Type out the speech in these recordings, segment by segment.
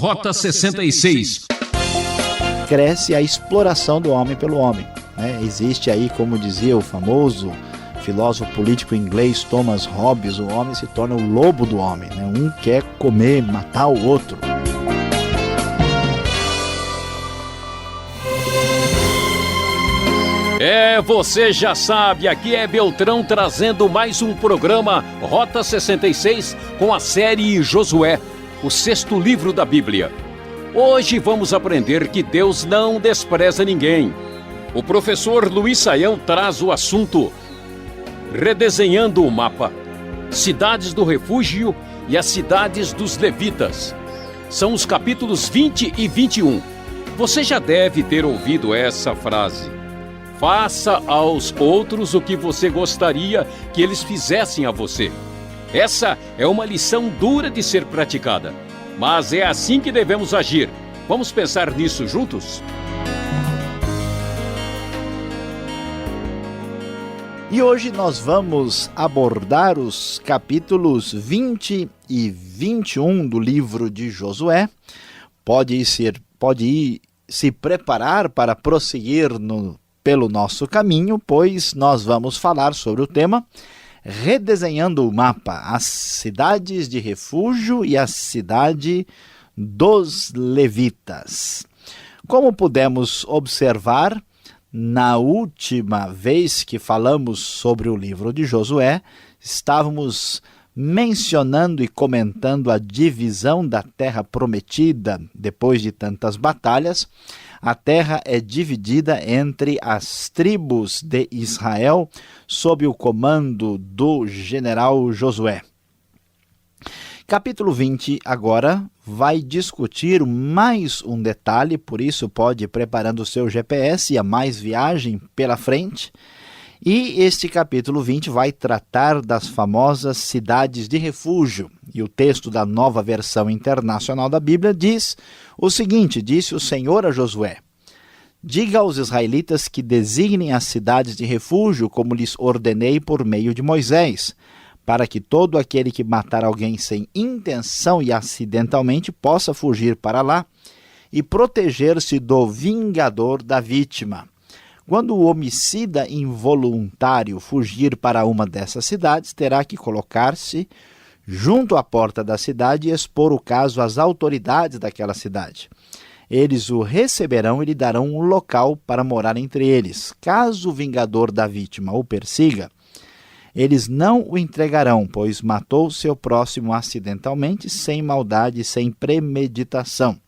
Rota 66. Cresce a exploração do homem pelo homem, né? Existe aí, como dizia o famoso filósofo político inglês Thomas Hobbes, o homem se torna o lobo do homem, né? Um quer comer, matar o outro. Você já sabe, aqui é Beltrão trazendo mais um programa Rota 66 com a série Josué, o 6º livro da Bíblia. Hoje vamos aprender que Deus não despreza ninguém. O professor Luiz Saião traz o assunto Redesenhando o Mapa, Cidades do Refúgio e as Cidades dos Levitas. São os capítulos 20 e 21. Você já deve ter ouvido essa frase: faça aos outros o que você gostaria que eles fizessem a você. Essa é uma lição dura de ser praticada, mas é assim que devemos agir. Vamos pensar nisso juntos? E hoje nós vamos abordar os capítulos 20 e 21 do livro de Josué. Pode ir se preparar para prosseguir pelo nosso caminho, pois nós vamos falar sobre o tema Redesenhando o Mapa, as cidades de refúgio e a cidade dos levitas. Como pudemos observar, na última vez que falamos sobre o livro de Josué, estávamos mencionando e comentando a divisão da terra prometida depois de tantas batalhas. A terra é dividida entre as tribos de Israel sob o comando do general Josué. Capítulo 20 agora vai discutir mais um detalhe, por isso pode ir preparando o seu GPS e há mais viagem pela frente. E este capítulo 20 vai tratar das famosas cidades de refúgio. E o texto da Nova Versão Internacional da Bíblia diz o seguinte: disse o Senhor a Josué: diga aos israelitas que designem as cidades de refúgio como lhes ordenei por meio de Moisés, para que todo aquele que matar alguém sem intenção e acidentalmente possa fugir para lá e proteger-se do vingador da vítima. Quando o homicida involuntário fugir para uma dessas cidades, terá que colocar-se junto à porta da cidade e expor o caso às autoridades daquela cidade. Eles o receberão e lhe darão um local para morar entre eles. Caso o vingador da vítima o persiga, eles não o entregarão, pois matou seu próximo acidentalmente, sem maldade e sem premeditação.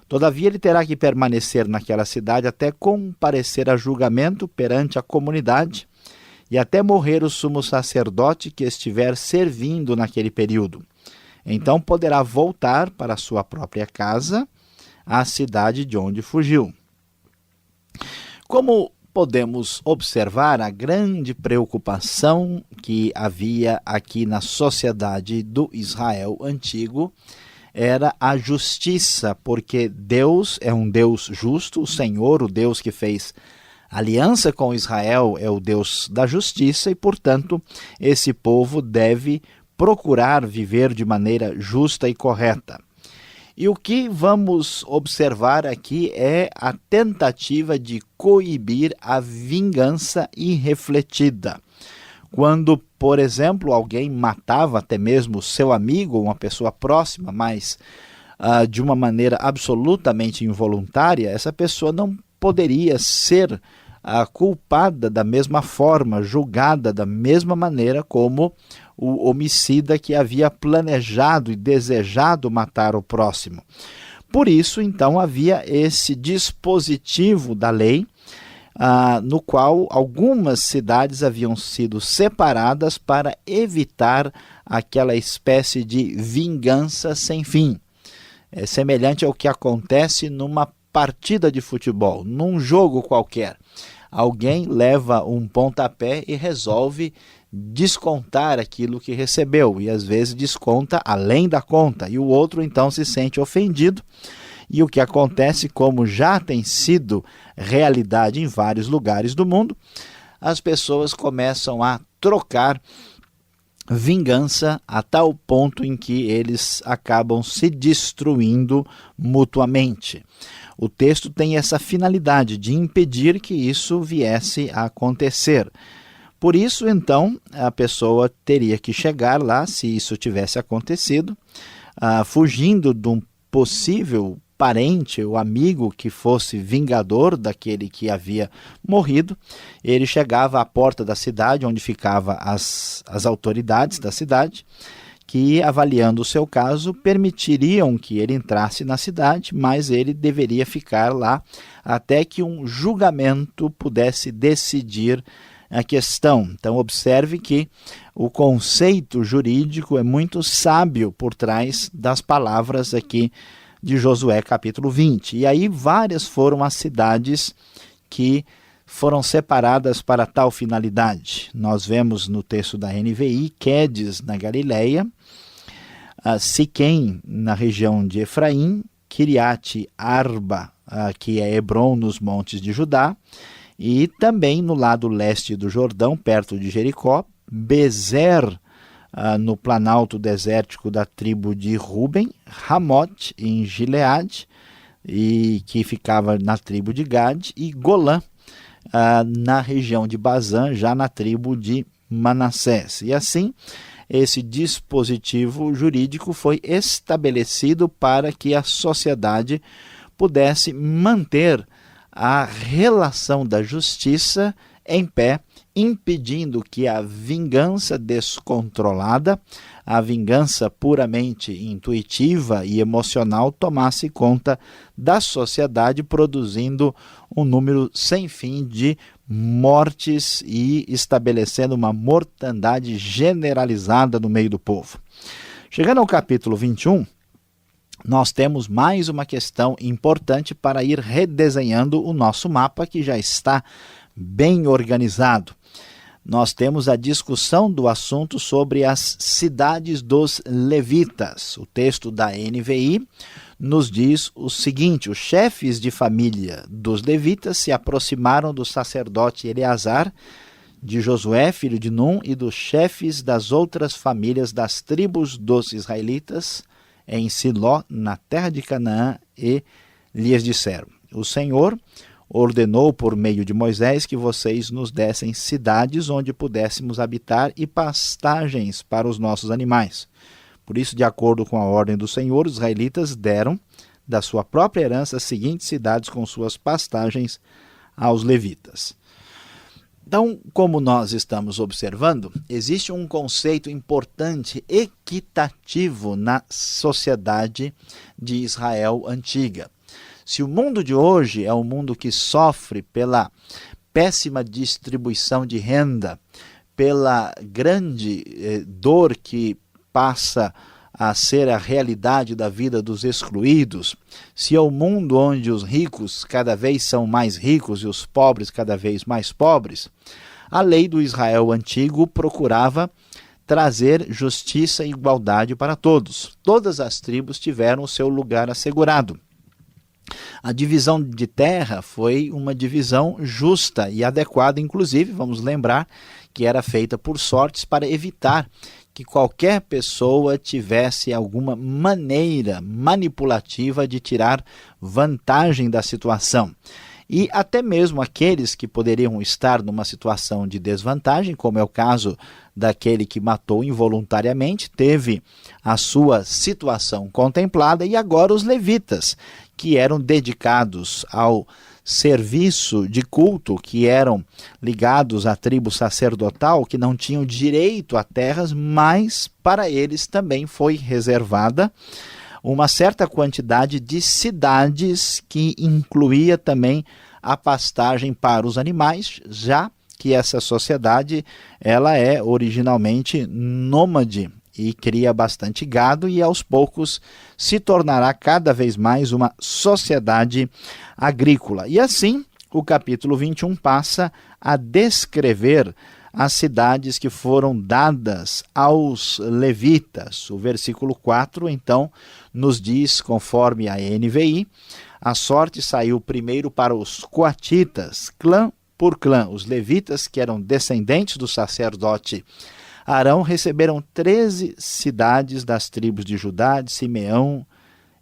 Todavia, ele terá que permanecer naquela cidade até comparecer a julgamento perante a comunidade e até morrer o sumo sacerdote que estiver servindo naquele período. Então poderá voltar para sua própria casa, a cidade de onde fugiu. Como podemos observar, a grande preocupação que havia aqui na sociedade do Israel antigo era a justiça, porque Deus é um Deus justo, o Senhor, o Deus que fez aliança com Israel, é o Deus da justiça e, portanto, esse povo deve procurar viver de maneira justa e correta. E o que vamos observar aqui é a tentativa de coibir a vingança irrefletida. Quando, por exemplo, alguém matava até mesmo seu amigo, uma pessoa próxima, mas de uma maneira absolutamente involuntária, essa pessoa não poderia ser culpada da mesma forma, julgada da mesma maneira como o homicida que havia planejado e desejado matar o próximo. Por isso, então, havia esse dispositivo da lei, no qual algumas cidades haviam sido separadas para evitar aquela espécie de vingança sem fim. É semelhante ao que acontece numa partida de futebol, num jogo qualquer. Alguém leva um pontapé e resolve descontar aquilo que recebeu, e às vezes desconta além da conta, e o outro então se sente ofendido. E o que acontece, como já tem sido realidade em vários lugares do mundo, as pessoas começam a trocar vingança a tal ponto em que eles acabam se destruindo mutuamente. O texto tem essa finalidade de impedir que isso viesse a acontecer. Por isso, então, a pessoa teria que chegar lá, se isso tivesse acontecido, fugindo de um possível parente ou amigo que fosse vingador daquele que havia morrido. Ele chegava à porta da cidade, onde ficavam as autoridades da cidade, que, avaliando o seu caso, permitiriam que ele entrasse na cidade, mas ele deveria ficar lá até que um julgamento pudesse decidir a questão. Então, observe que o conceito jurídico é muito sábio por trás das palavras aqui de Josué capítulo 20. E aí várias foram as cidades que foram separadas para tal finalidade. Nós vemos no texto da NVI, Quedes na Galileia, Siquém na região de Efraim, Kiriat Arba, que é Hebron nos montes de Judá, e também no lado leste do Jordão, perto de Jericó, Bezer, no planalto desértico da tribo de Ruben, Ramote em Gileade, e que ficava na tribo de Gade, e Golã, na região de Bazã, já na tribo de Manassés. E assim, esse dispositivo jurídico foi estabelecido para que a sociedade pudesse manter a relação da justiça em pé, impedindo que a vingança descontrolada, a vingança puramente intuitiva e emocional tomasse conta da sociedade, produzindo um número sem fim de mortes e estabelecendo uma mortandade generalizada no meio do povo. Chegando ao capítulo 21, nós temos mais uma questão importante para ir redesenhando o nosso mapa, que já está bem organizado. Nós temos a discussão do assunto sobre as cidades dos levitas. O texto da NVI nos diz o seguinte: os chefes de família dos levitas se aproximaram do sacerdote Eleazar, de Josué, filho de Num, e dos chefes das outras famílias das tribos dos israelitas em Siló, na terra de Canaã, e lhes disseram: o Senhor ordenou por meio de Moisés que vocês nos dessem cidades onde pudéssemos habitar e pastagens para os nossos animais. Por isso, de acordo com a ordem do Senhor, os israelitas deram da sua própria herança as seguintes cidades com suas pastagens aos levitas. Então, como nós estamos observando, existe um conceito importante, equitativo na sociedade de Israel antiga. Se o mundo de hoje é um mundo que sofre pela péssima distribuição de renda, pela grande dor que passa a ser a realidade da vida dos excluídos, se é um mundo onde os ricos cada vez são mais ricos e os pobres cada vez mais pobres, a lei do Israel antigo procurava trazer justiça e igualdade para todos. Todas as tribos tiveram o seu lugar assegurado. A divisão de terra foi uma divisão justa e adequada, inclusive, vamos lembrar, que era feita por sortes para evitar que qualquer pessoa tivesse alguma maneira manipulativa de tirar vantagem da situação. E até mesmo aqueles que poderiam estar numa situação de desvantagem, como é o caso daquele que matou involuntariamente, teve a sua situação contemplada, e agora os levitas, que eram dedicados ao serviço de culto, que eram ligados à tribo sacerdotal, que não tinham direito a terras, mas para eles também foi reservada uma certa quantidade de cidades, que incluía também a pastagem para os animais, já que essa sociedade ela é originalmente nômade e cria bastante gado, e aos poucos se tornará cada vez mais uma sociedade agrícola. E assim, o capítulo 21 passa a descrever as cidades que foram dadas aos levitas. O versículo 4, então, nos diz, conforme a NVI, a sorte saiu primeiro para os coatitas, clã por clã. Os levitas, que eram descendentes do sacerdote Arão receberam 13 cidades das tribos de Judá, de Simeão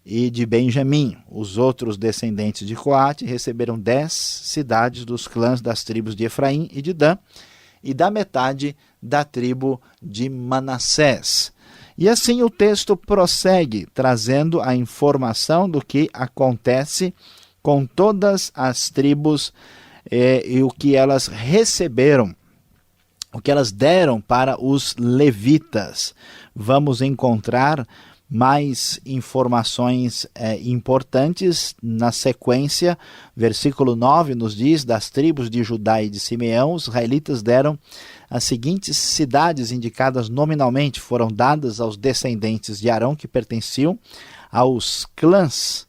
e de Benjamim. Os outros descendentes de Coate receberam 10 cidades dos clãs das tribos de Efraim e de Dan, e da metade da tribo de Manassés. E assim o texto prossegue, trazendo a informação do que acontece com todas as tribos e o que elas receberam, o que elas deram para os levitas. Vamos encontrar mais informações importantes na sequência. Versículo 9 nos diz: das tribos de Judá e de Simeão, os israelitas deram as seguintes cidades indicadas nominalmente, foram dadas aos descendentes de Arão, que pertenciam aos clãs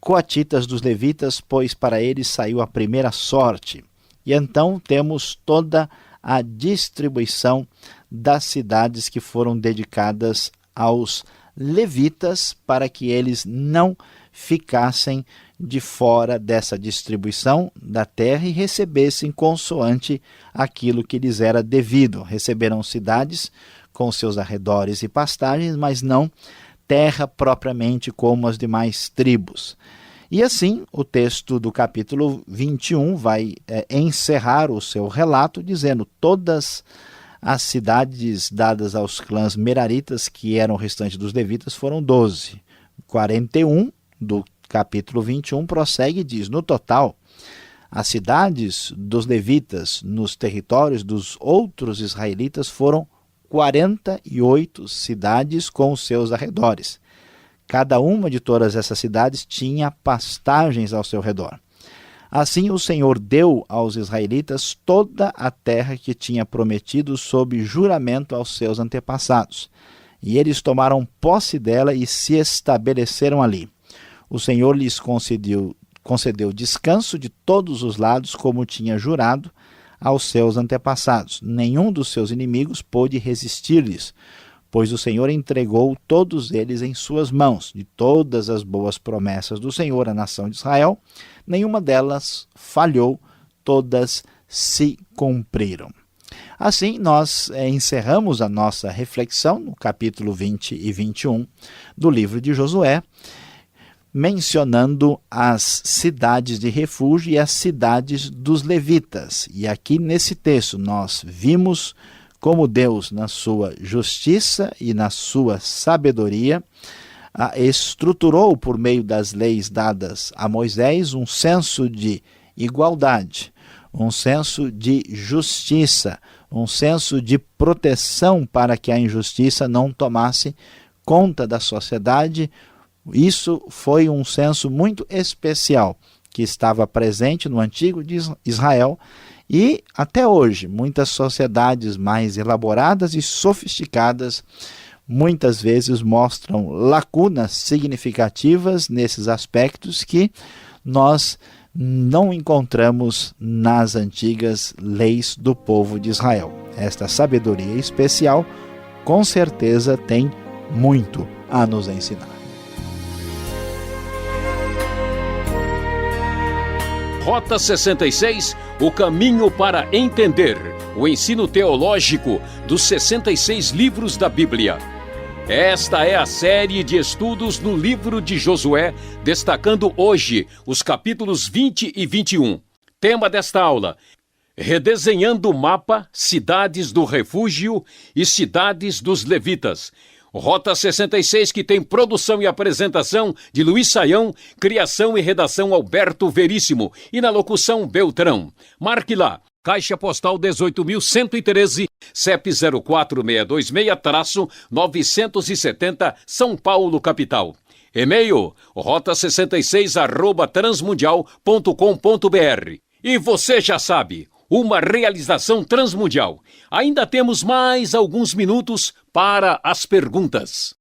coatitas dos levitas, pois para eles saiu a primeira sorte. E então temos toda a distribuição das cidades que foram dedicadas aos levitas, para que eles não ficassem de fora dessa distribuição da terra e recebessem consoante aquilo que lhes era devido. Receberam cidades com seus arredores e pastagens, mas não terra propriamente como as demais tribos. E assim, o texto do capítulo 21 vai encerrar o seu relato dizendo: todas as cidades dadas aos clãs meraritas, que eram o restante dos levitas, foram 12. 41 do capítulo 21 prossegue e diz: no total, as cidades dos levitas nos territórios dos outros israelitas foram 48 cidades com os seus arredores. Cada uma de todas essas cidades tinha pastagens ao seu redor. Assim o Senhor deu aos israelitas toda a terra que tinha prometido sob juramento aos seus antepassados. E eles tomaram posse dela e se estabeleceram ali. O Senhor lhes concedeu descanso de todos os lados, como tinha jurado aos seus antepassados. Nenhum dos seus inimigos pôde resistir-lhes, pois o Senhor entregou todos eles em suas mãos. De todas as boas promessas do Senhor à nação de Israel, nenhuma delas falhou, todas se cumpriram. Assim, nós encerramos a nossa reflexão no capítulo 20 e 21 do livro de Josué, mencionando as cidades de refúgio e as cidades dos levitas. E aqui nesse texto nós vimos como Deus, na sua justiça e na sua sabedoria, estruturou por meio das leis dadas a Moisés um senso de igualdade, um senso de justiça, um senso de proteção para que a injustiça não tomasse conta da sociedade. Isso foi um senso muito especial que estava presente no antigo Israel e até hoje muitas sociedades mais elaboradas e sofisticadas muitas vezes mostram lacunas significativas nesses aspectos que nós não encontramos nas antigas leis do povo de Israel. Esta sabedoria especial com certeza tem muito a nos ensinar. Rota 66, o caminho para entender o ensino teológico dos 66 livros da Bíblia. Esta é a série de estudos no livro de Josué, destacando hoje os capítulos 20 e 21. Tema desta aula: redesenhando o mapa, cidades do refúgio e cidades dos levitas. Rota 66, que tem produção e apresentação de Luiz Saião, criação e redação Alberto Veríssimo e na locução Beltrão. Marque lá, Caixa Postal 18.113, CEP 04626-970, São Paulo, capital. E-mail, rota66@transmundial.com.br. E você já sabe, uma realização Transmundial. Ainda temos mais alguns minutos para as perguntas.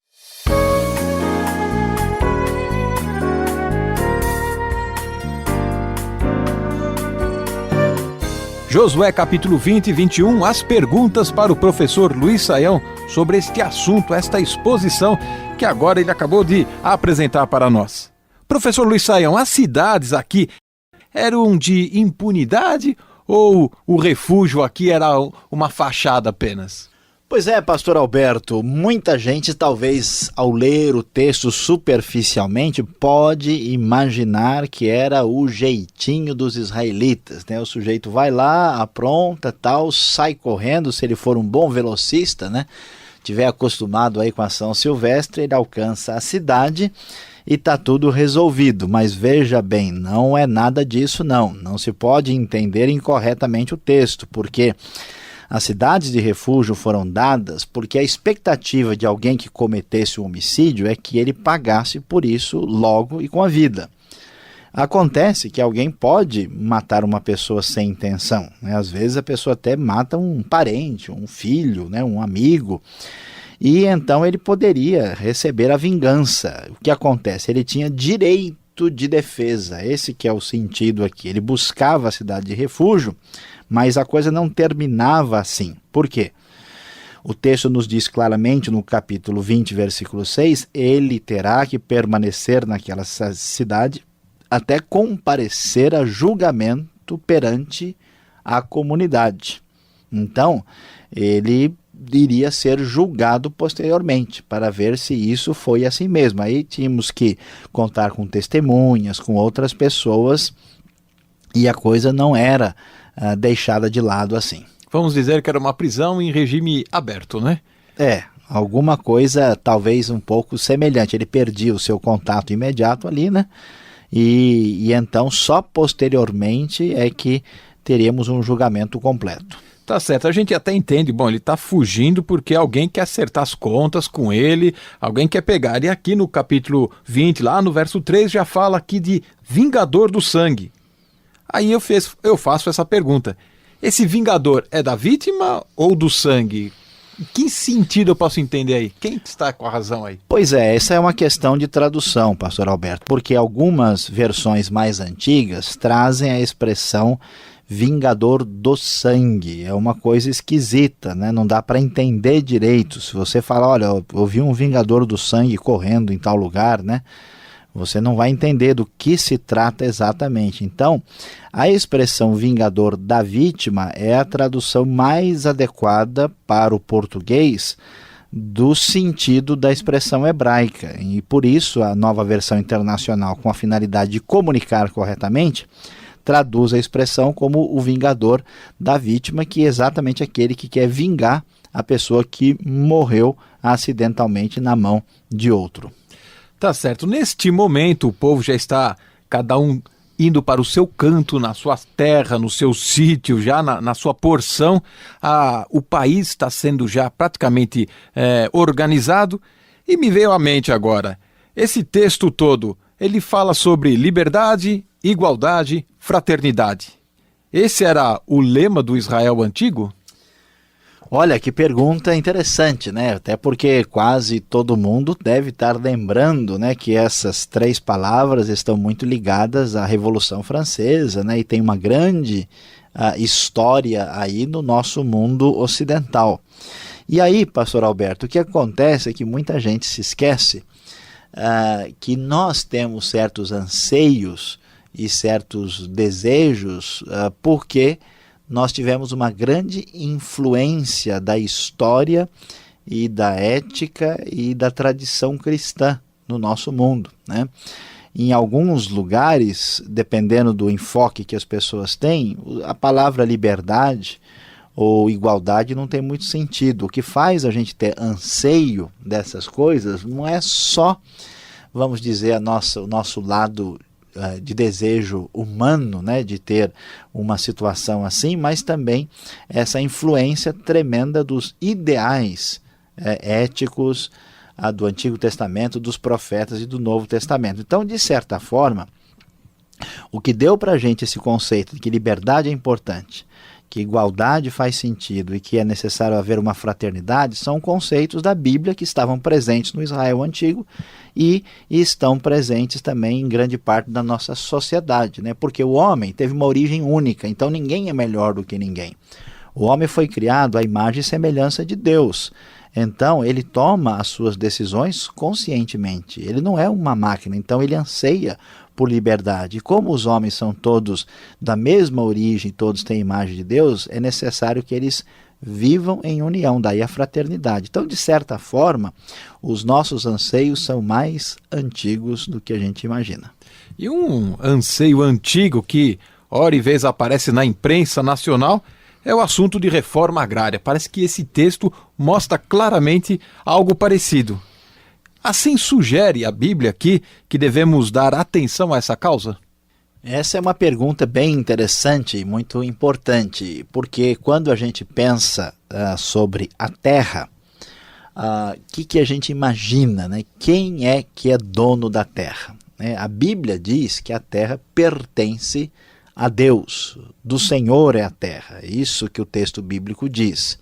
Josué capítulo 20 e 21, as perguntas para o professor Luiz Saião sobre este assunto, esta exposição que agora ele acabou de apresentar para nós. Professor Luiz Saião, as cidades aqui eram de impunidade ou o refúgio aqui era uma fachada apenas? Pois é, pastor Alberto, muita gente talvez ao ler o texto superficialmente pode imaginar que era o jeitinho dos israelitas, né? O sujeito vai lá, apronta, tal, sai correndo, se ele for um bom velocista, né? Tiver acostumado aí com a ação silvestre, ele alcança a cidade e está tudo resolvido. Mas veja bem, não é nada disso não se pode entender incorretamente o texto, porque as cidades de refúgio foram dadas porque a expectativa de alguém que cometesse um homicídio é que ele pagasse por isso logo e com a vida. Acontece que alguém pode matar uma pessoa sem intenção, né? Às vezes a pessoa até mata um parente, um filho, né? Um amigo, e então ele poderia receber a vingança. O que acontece? Ele tinha direito de defesa, esse que é o sentido aqui. Ele buscava a cidade de refúgio, mas a coisa não terminava assim. Por quê? O texto nos diz claramente no capítulo 20, versículo 6, ele terá que permanecer naquela cidade até comparecer a julgamento perante a comunidade. Então, ele iria ser julgado posteriormente, para ver se isso foi assim mesmo. Aí tínhamos que contar com testemunhas, com outras pessoas, e a coisa não era deixada de lado assim. Vamos dizer que era uma prisão em regime aberto, né? Alguma coisa talvez um pouco semelhante. Ele perdia o seu contato imediato ali, né? E então só posteriormente é que teríamos um julgamento completo. Tá certo, a gente até entende, bom, ele está fugindo porque alguém quer acertar as contas com ele, alguém quer pegar. E aqui no capítulo 20, lá no verso 3, já fala aqui de vingador do sangue. Aí eu faço essa pergunta, esse vingador é da vítima ou do sangue? Em que sentido eu posso entender aí? Quem está com a razão aí? Pois é, essa é uma questão de tradução, pastor Alberto, porque algumas versões mais antigas trazem a expressão vingador do sangue. É uma coisa esquisita, né? Não dá para entender direito. Se você falar, olha, eu vi um vingador do sangue correndo em tal lugar, né? Você não vai entender do que se trata exatamente. Então, a expressão vingador da vítima é a tradução mais adequada para o português do sentido da expressão hebraica. E por isso a Nova Versão Internacional, com a finalidade de comunicar corretamente, traduz a expressão como o vingador da vítima, que é exatamente aquele que quer vingar a pessoa que morreu acidentalmente na mão de outro. Tá certo. Neste momento, o povo já está, cada um indo para o seu canto, na sua terra, no seu sítio, já na sua porção. O país está sendo já praticamente organizado. E me veio à mente agora, esse texto todo, ele fala sobre liberdade, igualdade, fraternidade. Esse era o lema do Israel antigo? Olha, que pergunta interessante, né? Até porque quase todo mundo deve estar lembrando, né, que essas três palavras estão muito ligadas à Revolução Francesa, né? E tem uma grande história aí no nosso mundo ocidental. E aí, pastor Alberto, o que acontece é que muita gente se esquece que nós temos certos anseios e certos desejos porque nós tivemos uma grande influência da história e da ética e da tradição cristã no nosso mundo, né? Em alguns lugares, dependendo do enfoque que as pessoas têm, a palavra liberdade ou igualdade não tem muito sentido. O que faz a gente ter anseio dessas coisas não é só, vamos dizer, o nosso lado de desejo humano, né, de ter uma situação assim, mas também essa influência tremenda dos ideais éticos do Antigo Testamento, dos profetas e do Novo Testamento. Então, de certa forma, o que deu para a gente esse conceito de que liberdade é importante, que igualdade faz sentido e que é necessário haver uma fraternidade, são conceitos da Bíblia que estavam presentes no Israel antigo e estão presentes também em grande parte da nossa sociedade, né? Porque o homem teve uma origem única, então ninguém é melhor do que ninguém. O homem foi criado à imagem e semelhança de Deus. Então, ele toma as suas decisões conscientemente. Ele não é uma máquina, então ele anseia por liberdade. E como os homens são todos da mesma origem, todos têm a imagem de Deus, é necessário que eles vivam em união, daí a fraternidade. Então, de certa forma, os nossos anseios são mais antigos do que a gente imagina. E um anseio antigo que, ora e vez, aparece na imprensa nacional é o assunto de reforma agrária. Parece que esse texto mostra claramente algo parecido. Assim sugere a Bíblia aqui que devemos dar atenção a essa causa? Essa é uma pergunta bem interessante e muito importante, porque quando a gente pensa sobre a terra, que a gente imagina, né? Quem é que é dono da terra? A Bíblia diz que a terra pertence a Deus, do Senhor é a terra, é isso que o texto bíblico diz.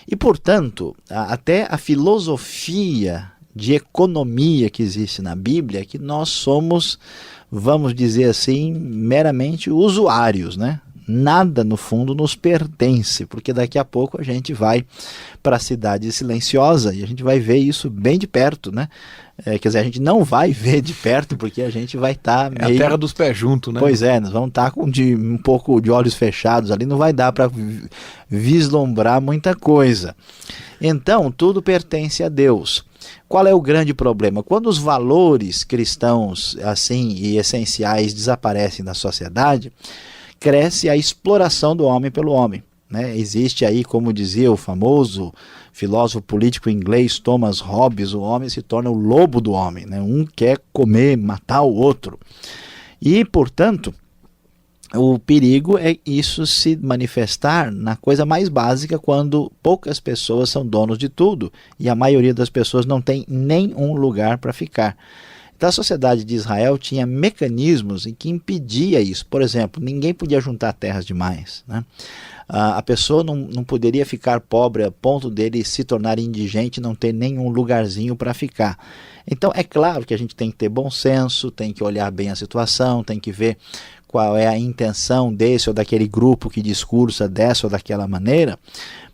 E, portanto, até a filosofia de economia que existe na Bíblia é que nós somos, vamos dizer assim, meramente usuários, né? Nada, no fundo, nos pertence, porque daqui a pouco a gente vai para a cidade silenciosa e a gente vai ver isso bem de perto, né? Quer dizer, a gente não vai ver de perto porque a gente vai estar meio... É a terra dos pés juntos, né? Pois é, nós vamos estar com um pouco de olhos fechados ali, não vai dar para vislumbrar muita coisa. Então, tudo pertence a Deus. Qual é o grande problema? Quando os valores cristãos assim e essenciais desaparecem da sociedade, cresce a exploração do homem pelo homem, né? Existe aí, como dizia o famoso filósofo político inglês Thomas Hobbes, o homem se torna o lobo do homem, né? Um quer comer, matar o outro. E, portanto, o perigo é isso se manifestar na coisa mais básica, quando poucas pessoas são donos de tudo e a maioria das pessoas não tem nenhum lugar para ficar. Então, a sociedade de Israel tinha mecanismos em que impedia isso. Por exemplo, ninguém podia juntar terras demais, né? A pessoa não poderia ficar pobre a ponto dele se tornar indigente e não ter nenhum lugarzinho para ficar. Então, é claro que a gente tem que ter bom senso, tem que olhar bem a situação, tem que ver qual é a intenção desse ou daquele grupo que discursa dessa ou daquela maneira,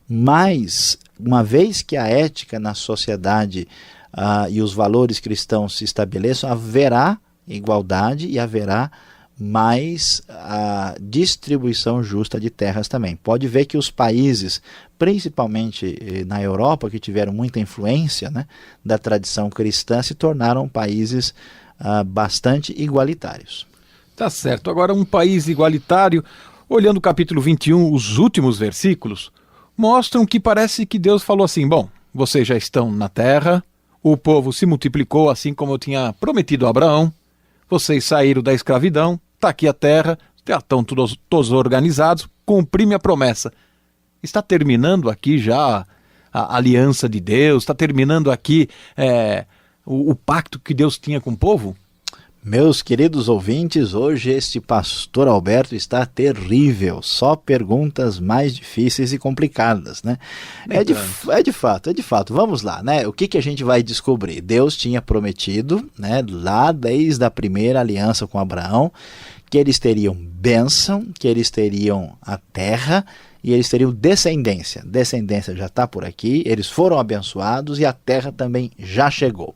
mas uma vez que a ética na sociedade e os valores cristãos se estabeleçam, haverá igualdade e haverá mais a distribuição justa de terras também. Pode ver que os países, principalmente na Europa, que tiveram muita influência, né, da tradição cristã, se tornaram países bastante igualitários. Tá certo. Agora, um país igualitário, olhando o capítulo 21, os últimos versículos, mostram que parece que Deus falou assim: bom, vocês já estão na terra, o povo se multiplicou assim como eu tinha prometido a Abraão, vocês saíram da escravidão, está aqui a terra, já estão todos organizados, cumpri minha promessa. Está terminando aqui já a aliança de Deus, está terminando aqui o pacto que Deus tinha com o povo? Meus queridos ouvintes, hoje este pastor Alberto está terrível, só perguntas mais difíceis e complicadas, né? É de fato, vamos lá, né? O que a gente vai descobrir? Deus tinha prometido, né, lá desde a primeira aliança com Abraão, que eles teriam bênção, que eles teriam a terra e eles teriam descendência. Descendência já está por aqui, eles foram abençoados e a terra também já chegou.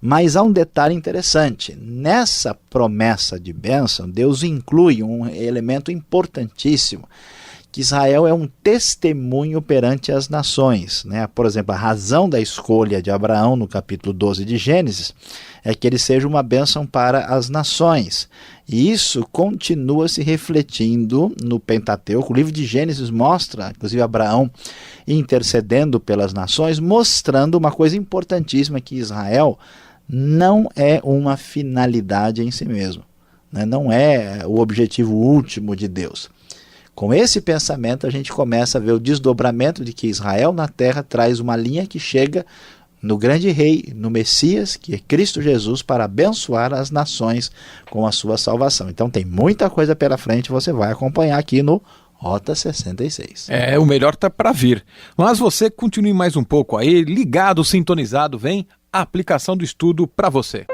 Mas há um detalhe interessante: nessa promessa de bênção, Deus inclui um elemento importantíssimo, que Israel é um testemunho perante as nações, né? Por exemplo, a razão da escolha de Abraão no capítulo 12 de Gênesis é que ele seja uma bênção para as nações. E isso continua se refletindo no Pentateuco. O livro de Gênesis mostra, inclusive, Abraão intercedendo pelas nações, mostrando uma coisa importantíssima, que Israel não é uma finalidade em si mesmo, né? Não é o objetivo último de Deus. Com esse pensamento, a gente começa a ver o desdobramento de que Israel na terra traz uma linha que chega no grande rei, no Messias, que é Cristo Jesus, para abençoar as nações com a sua salvação. Então tem muita coisa pela frente, você vai acompanhar aqui no Rota 66. O melhor está para vir. Mas você continue mais um pouco aí, ligado, sintonizado, vem a aplicação do estudo para você.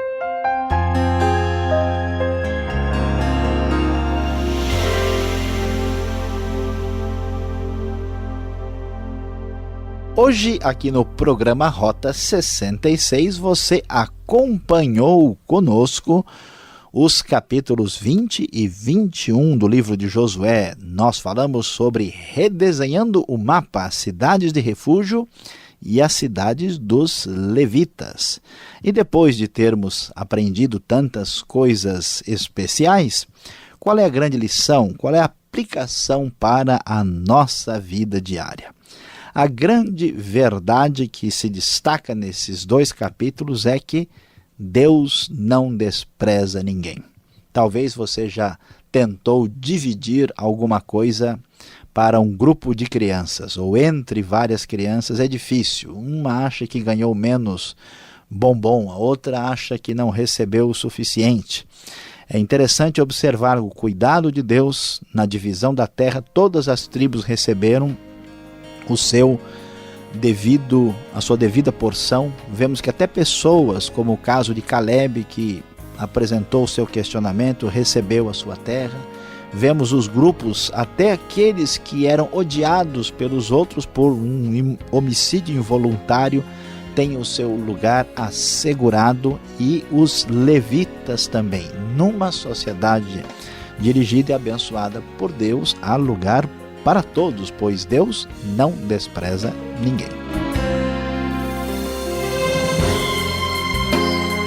Hoje, aqui no programa Rota 66, você acompanhou conosco os capítulos 20 e 21 do livro de Josué. Nós falamos sobre redesenhando o mapa, as cidades de refúgio e as cidades dos levitas. E depois de termos aprendido tantas coisas especiais, qual é a grande lição? Qual é a aplicação para a nossa vida diária? A grande verdade que se destaca nesses 2 capítulos é que Deus não despreza ninguém. Talvez você já tentou dividir alguma coisa para um grupo de crianças, ou entre várias crianças é difícil. Uma acha que ganhou menos bombom, a outra acha que não recebeu o suficiente. É interessante observar o cuidado de Deus na divisão da terra. Todas as tribos receberam a sua devida porção. Vemos que até pessoas, como o caso de Caleb, que apresentou o seu questionamento, recebeu a sua terra. Vemos os grupos, até aqueles que eram odiados pelos outros por um homicídio involuntário, têm o seu lugar assegurado, e os levitas também. Numa sociedade dirigida e abençoada por Deus, há lugar para todos, pois Deus não despreza ninguém.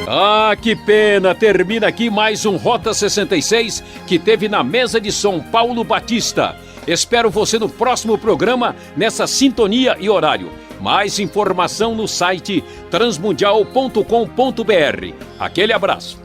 Ah, que pena! Termina aqui mais um Rota 66 que teve na mesa de São Paulo Batista. Espero você no próximo programa, nessa sintonia e horário. Mais informação no site transmundial.com.br. Aquele abraço.